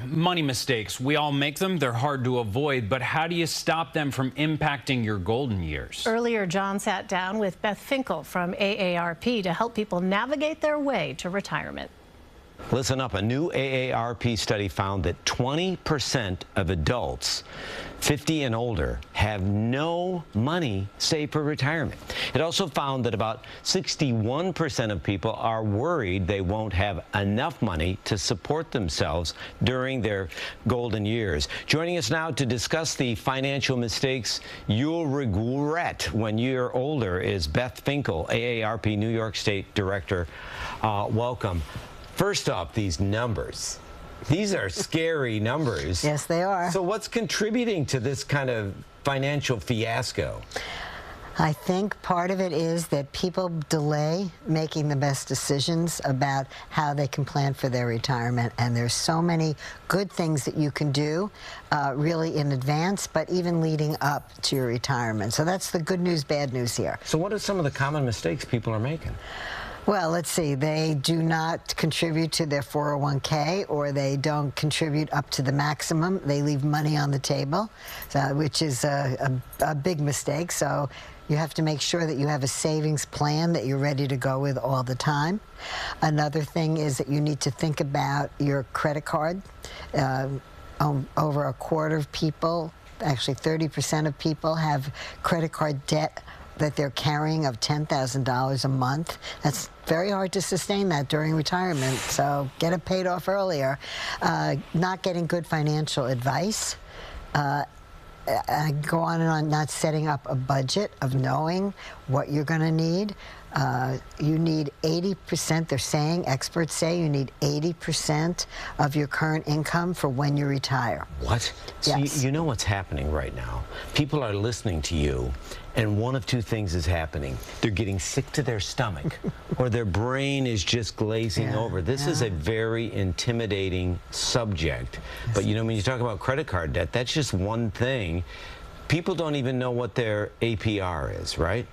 Money mistakes, we all make them. They're hard to avoid, but how do you stop them from impacting your golden years? Earlier, John sat down with Beth Finkel from AARP to help people navigate their way to retirement. Listen up, a new AARP study found that 20% of adults 50 and older have no money saved for retirement. It also found that about 61% of people are worried they won't have enough money to support themselves during their golden years. Joining us now to discuss the financial mistakes you'll regret when you're older is Beth Finkel, AARP New York State Director. Welcome. First off, these numbers. These are scary numbers. Yes, they are. So what's contributing to this kind of financial fiasco? I think part of it is that people delay making the best decisions about how they can plan for their retirement. And there's so many good things that you can do really in advance, but even leading up to your retirement. So that's the good news, bad news here. So what are some of the common mistakes people are making? Well, let's see. They do not contribute to their 401k, or they don't contribute up to the maximum. They leave money on the table, which is a big mistake. So you have to make sure that you have a savings plan that you're ready to go with all the time. Another thing is that you need to think about your credit card. Over a quarter of people, actually 30% of people, have credit card debt that they're carrying of $10,000 a month. That's very hard to sustain that during retirement, so get it paid off earlier. Not getting good financial advice. Go on and on, not setting up a budget of knowing what you're going to need. You need 80%, they're saying, experts say you need 80% of your current income for when you retire. What? Yes. So you know what's happening right now. People are listening to you, and one of two things is happening. They're getting sick to their stomach, or their brain is just glazing over. This is a very intimidating subject. But you know, when you talk about credit card debt, that's just one thing. People don't even know what their APR is, right?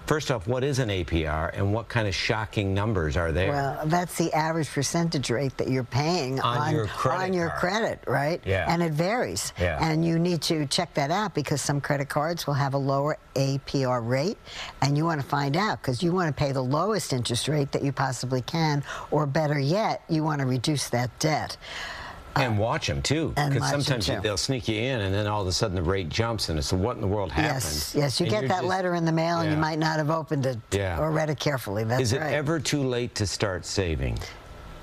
First off, what is an APR, and what kind of shocking numbers are there? Well, that's the average percentage rate that you're paying on your credit, right? Yeah. And it varies. Yeah. And you need to check that out, because some credit cards will have a lower APR rate, and you want to find out, because you want to pay the lowest interest rate that you possibly can, or better yet, you want to reduce that debt. And watch them, too, because sometimes they'll sneak you in, and then all of a sudden the rate jumps, and it's what in the world happened? Yes, you get that letter in the mail, and you might not have opened it or read it carefully. That's right. Is it ever too late to start saving?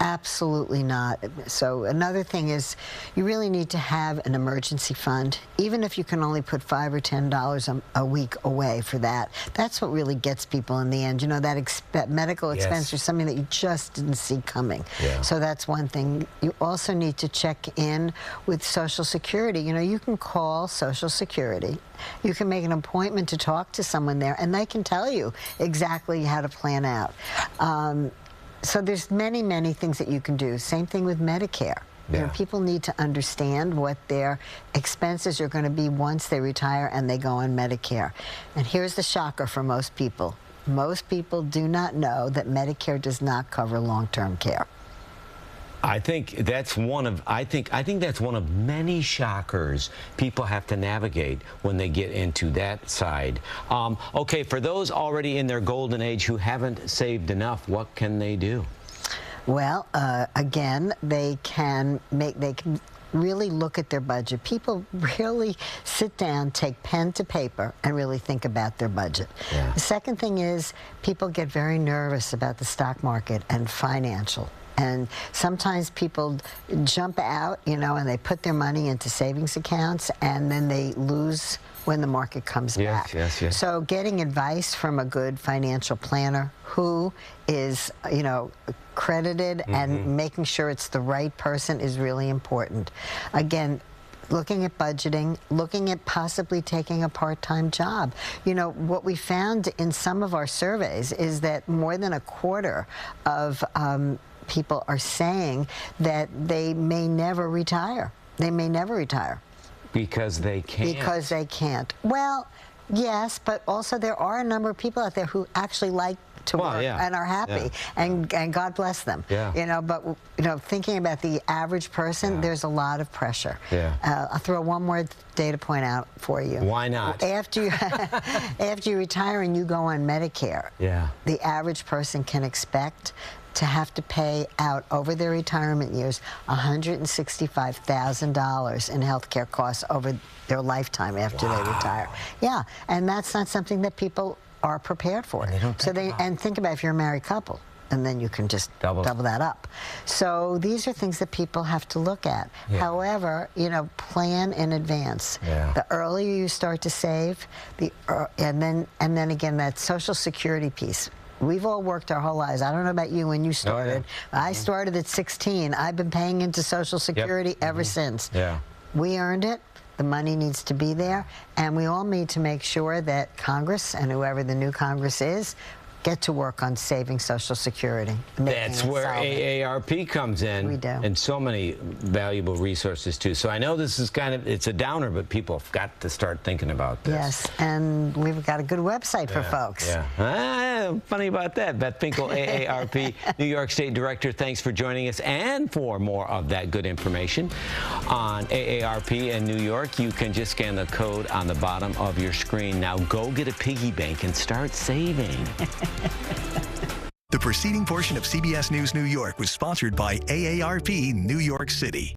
Absolutely not. So another thing is, you really need to have an emergency fund, even if you can only put $5 or $10 a week away for that. That's what really gets people in the end. You know, that medical expense or something that you just didn't see coming. Yeah. So that's one thing. You also need to check in with Social Security. You know, you can call Social Security. You can make an appointment to talk to someone there, and they can tell you exactly how to plan out. So there's many, many things that you can do. Same thing with Medicare. You know, people need to understand what their expenses are going to be once they retire and they go on Medicare. And here's the shocker for most people. Most people do not know that Medicare does not cover long-term care. I think that's one of that's one of many shockers people have to navigate when they get into that side. Okay, for those already in their golden age who haven't saved enough, what can they do? Well, again, they can really look at their budget. People really sit down, take pen to paper, and really think about their budget. Yeah. The second thing is, people get very nervous about the stock market and financial. And sometimes people jump out, you know, and they put their money into savings accounts, and then they lose when the market comes back. Yes. So getting advice from a good financial planner who is, you know, credited and making sure it's the right person is really important. Again, looking at budgeting, looking at possibly taking a part-time job. You know, what we found in some of our surveys is that more than a quarter of people are saying that they may never retire. They may never retire. Because they can't. Because they can't. Well, yes, but also there are a number of people out there who actually like to work and are happy, and God bless them. But thinking about the average person, there's a lot of pressure. I'll throw one more data point out for you. Why not? After you retire and you go on Medicare, the average person can expect to have to pay out over their retirement years $165,000 in health care costs over their lifetime after they retire. And that's not something that people are prepared for. And think about if you're a married couple, and then you can just double that up. So these are things that people have to look at. However, plan in advance. The earlier you start to save, and then again, that Social Security piece. We've all worked our whole lives. I don't know about you when you started. I started at 16. I've been paying into Social Security ever since. We earned it. The money needs to be there. And we all need to make sure that Congress and whoever the new Congress is get to work on saving Social Security. That's where AARP comes in. We do. And so many valuable resources, too. So I know this is it's a downer, but people have got to start thinking about this. Yes, and we've got a good website for folks. Funny about that. Beth Finkel, AARP, New York State Director, thanks for joining us. And for more of that good information on AARP in New York, you can just scan the code on the bottom of your screen. Now go get a piggy bank and start saving. The preceding portion of CBS News New York was sponsored by AARP New York City.